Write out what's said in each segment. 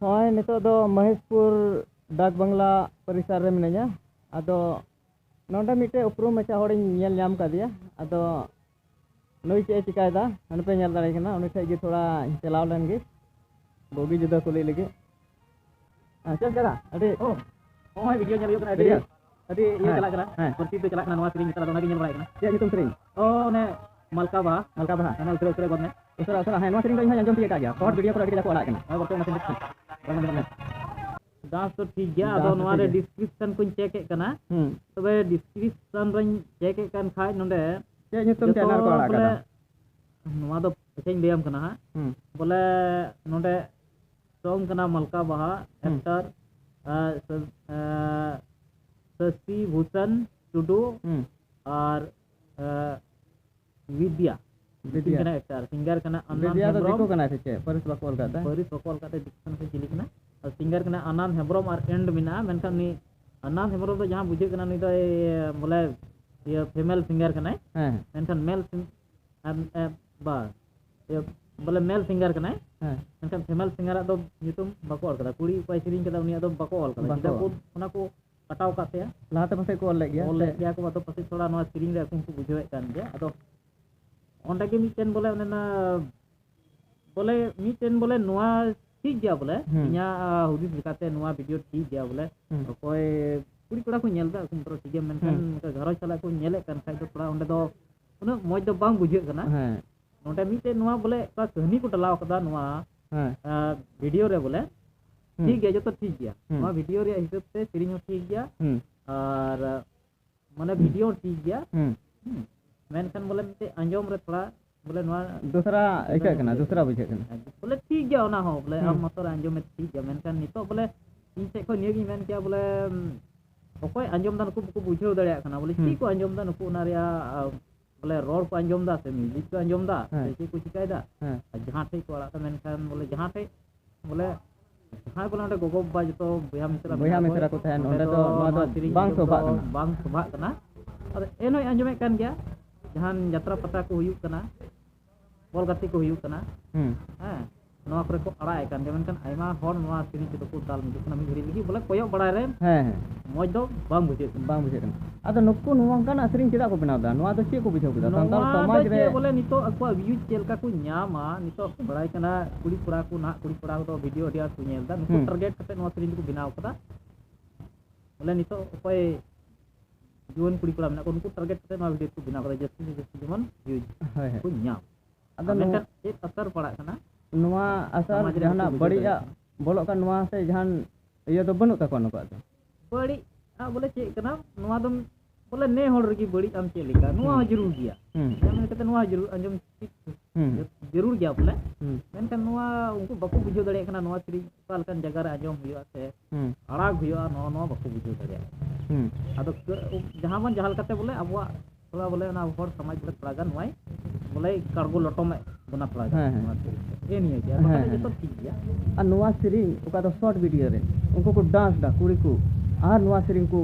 Hoi nito do Maheshpur Dak Bangla Parisar re minanya. Ado nonda mite uprum macha horiñ ñel ñam kadiya. Ado noi che chikayda anpe ñel dare kana uni thai gi thoda chalaw len gi bogi juda kuli lagi. Chal kara adi oh video nyel yuk kana adi tadi iya chalak kana seperti itu chalak kana noa sering kita lagi nyel barai kana ya nyutum sering oh ne malka bah kana usra godne usra hai noa sering do inha anjom tiya kagya short video ko lagi jaku alak kana berarti masih dikit das to ठीक गया ado noa re description kun check kana tobe description ren check kan khai nonde che nyutum channel ko alak kana noa do pechen liam kana ha bole nonde song kana malka baha actor Shashi Bhushan Tudu और विद्या कना actor singer कना आनंद हेम्ब्रम कना से परिस बकवाल काता discussion से chilli कना और singer कना आनंद हेम्ब्रम और एंड मिना मेनखान नि आनंद हेम्ब्रम तो जहां बुझे कना नि तो बोले ये फीमेल सिंगर कना मेनखान मेल बा ये बोले मेल सिंगर कना मेनखान फीमेल सिंगर दो nyutum bako ol kada kuri pai siring kada unia do bako ol kada kita pun ona ko kataw kate ya lahate pase ko ol lek ya ko ado pase thoda noa siring re aku bujhoe kan ya ado onda ke miten bole onena bole miten bole noa ठीक गया बोले इnya hudis lekate noa video ठीक गया बोले koy kuri kora ko nyel da aku pro ठीक मेनखान घरो चला को nyele kan khai do thoda onde do una moj do bang bujhe kana नोटे मीटे नोआ बोले का कहनी को टलाव कदा नोआ वीडियो रे बोले ठीक है जो तो ठीक गया नोआ वीडियो रे हिसाब से सीरीज ठीक गया और माने वीडियो ठीक गया मेनखान बोले मीटे अंजोम रे थोड़ा बोले नोआ दूसरा एका कना दूसरा बुझे कना बोले ठीक गया ना हो बोले हम मतर अंजोम में ठीक गया मेनखान नितो बोले इन से को नियगी मेन क्या बोले ओकोय अंजोम दा नुकु बुझे दड़िया कना बोले ठीक को अंजोम दा नुकु नारिया बोले रोड को अंजम दा से म्यूजिक को अंजम दा से कुछ चिकाय दा जहां ठे को आड़ा मेनखान बोले जहां ठे बोले जहां बोले ओंडे गोगो बा जतो बया मित्रा को तहन ओंडे तो नोआ दो बांग सोभा कना और एनोय अंजमे कान गया जहां यात्रा पता को हुयु कना बॉल गति को हुयु कना हां नोआ करे को अड़ा कान मेनखान आयमा हर नोआ सिरी के को ताल मिजु कना मिघरी लगी बोले कोयो बड़ा रे मoj do bang bujhe kana ado nukku nuwangkan asring tidak ko benaw da noa do che ko bujhe ko da santal samaj re bole nito akwa view chelka ko nyama nito barai kana kuri pura ko na kuri pura ko video dia ko nyel da nukku target kate noa sering ko benaw kada bole nito okoy juan kuri pura mena ko nukku target kate noa video ko benaw kada just jemon view ko nyam ado nukku ek asar pada kana noa asar jahana badi ya bolok kan noa se jahan iya do banuk ta ko nukku ado बड़ी बोले चे कना नोआ दम बोले ने होड़ रगी बड़ी आम चे लिका नोआ जरूर गया मैंने कहते नोआ जरूर अंजम जरूर गया बोले मैंने कहा नोआ उनको बको बुझो दड़े कना नोआ श्री काल kan जगह रे अंजम हुआ से आराग हुआ नोआ नोआ बको बुझो दड़े आदो जहां मन जहाल कते बोले अबवा थोड़ा बोले ना होड़ समाज बोले थोड़ा गान होय बोले कार्गो लटो में बना थोड़ा ये नहीं है क्या ये तो ठीक गया आ नोआ श्री ओका तो शॉर्ट वीडियो रे उनको को डांस दा कुड़ी को आर नोआ सेरिंग को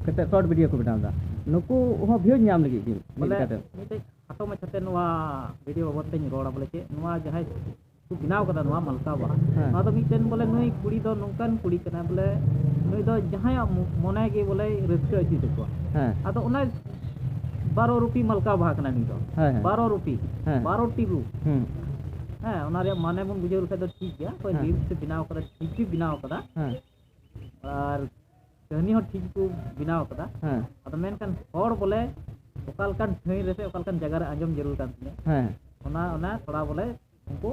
कते शॉर्ट वीडियो को बनादा नुकु हो भ्यू नाम लगी की बोले मिटे हटो में छते नोआ वीडियो बाबत ते रोड़ा बोले के नोआ जहाय तू बिनाव कदा नोआ मलका बा नोआ तो मिटेन बोले नोई कुड़ी दो नोंकान कुड़ी कना बोले नोई दो जहाय मोने के बोले रस्क अछि देखो आतो ओना 12 रुपी मलका बा कना नी दो 12 रुपी 12 टिरू हां ओना रे माने बन बुझे रुपए तो ठीक गया कोई लीव से बिनाव कदा ठीक बिनाव कदा और कहनी हो ठीक को बिनाव कदा अद मेनखान हर बोले ओकालकान थई रेसे ओकालकान जगह रे अंजम जरूर कान तिने ओना थोड़ा बोले उनको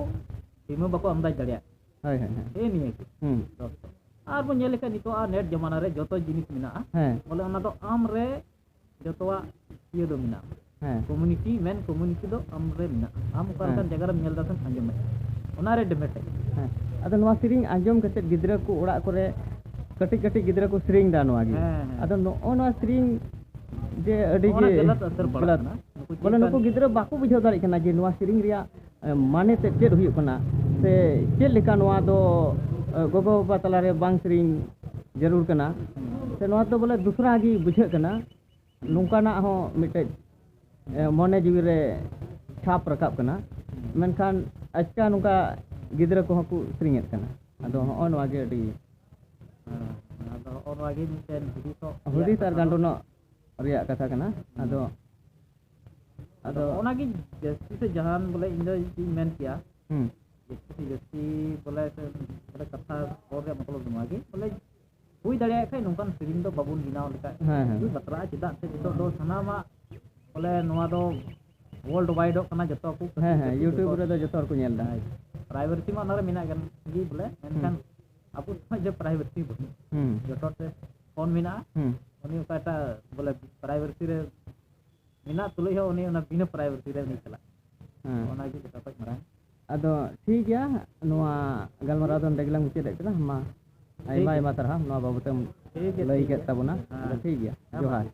टीम बको अंदाज दड़िया ए निये की आर बो नेल लेका नितो आ नेट जमाना रे जतो जिनिस मिना बोले ओना दो आम रे जतोवा ये दो मिना कम्युनिटी मेन कम्युनिटी दो आम रे मिना आम ओकालकान जगह रे नेल दासन अंजम ओना रे डेमेट अद नोआ सिरिंग अंजम कते गिदरा को ओड़ा करे कटिक कटिक गिदरा को सिरिंग दा नोआ गी अद नोआ सिरिंग जे अडी गे गलत असर पड़ना बोले नुकु गिदरा बाको बुझाव दाड़ी कना जे नोआ सिरिंग रिया माने ते चेद हुयु कना से चेद लेका नोआ दो गोगो बाबा तला रे बांग सिरिंग जरूर कना से नोआ तो बोले दूसरा गी बुझे कना नुकाना हो मिटे मोने जीवी रे छाप रकाब कना मेनखान अच्छा नुका गिदरा को को सिरिंग कना ado hon wage di ᱟᱫᱚ ᱚᱱᱟ ᱜᱮ ᱢᱤᱫᱴᱮᱱ ᱦᱩᱫᱤᱥᱚᱜ hudi tar gantono riya katha kana ado ᱟᱫᱚ ᱚᱱᱟᱜᱮ ᱡᱟᱹᱥᱛᱤ ᱥᱮ ᱡᱟᱦᱟᱱ ᱵᱚᱞᱮ ᱤᱧ ᱫᱚ ᱤᱧ ᱢᱮᱱ ᱠᱮᱭᱟ ᱡᱟᱹᱥᱛᱤ ᱵᱚᱞᱮ ᱠᱟᱛᱷᱟ ᱨᱚᱲ ᱨᱮᱭᱟᱜ ᱢᱚᱛᱞᱚᱵ ᱱᱚᱣᱟ ᱜᱮ ᱵᱚᱞᱮ ᱦᱩᱭ ᱫᱟᱲᱮᱭᱟᱜ ᱠᱷᱟᱡ ᱱᱚᱝᱠᱟᱱ ᱥᱮᱨᱮᱧ ᱫᱚ ᱵᱟᱵᱚᱱ ᱵᱮᱱᱟᱣ ᱞᱮᱠᱷᱟᱡ ᱦᱩᱭ ᱵᱟᱛᱨᱟᱜᱼᱟ ᱪᱮᱫᱟᱜ ᱥᱮ ᱱᱤᱛᱚᱜ ᱫᱚ ᱥᱟᱱᱟᱢᱟᱜ ᱵᱚᱞᱮ ᱱᱚᱣᱟ ᱫᱚ ᱣᱟᱨᱞᱰ ᱣᱟᱭᱤᱰᱚᱜ ᱠᱟᱱᱟ ᱡᱚᱛᱚ ᱠᱚ YouTube ᱨᱮᱫᱚ ᱡᱚᱛᱚ ᱦᱚᱲ ᱠᱚ ᱧᱮᱞ ᱫᱟ ᱯᱨᱟᱭᱵᱷᱮᱥᱤ ᱢᱟ ᱚᱱᱟᱨᱮ ᱢᱮᱱᱟᱜ ᱜᱮ ᱵᱚᱞᱮ ᱢᱮᱱᱠᱷᱟᱱ ᱟᱵᱚ ᱥᱚᱢᱟᱡᱽ ᱡᱮ ᱯᱨᱟᱭᱵᱷᱮᱥᱤ ᱵᱟᱹᱱᱩᱜ ᱡᱚᱛᱚ ᱛᱮ ᱯᱷᱳᱱ ᱢᱮᱱᱟᱜᱼᱟ उन्नी उकाटा बोले प्राइवेसी रे मिना तुलई हो उन्नी उना बिना प्राइवेसी रे नहीं चला ओना की जता तक मरा ado ठीक गया नोआ गलमरा दन देगला मुचे देखला मा आई माई मातरा नोआ बाबूते लई के तबना ठीक गया जोहार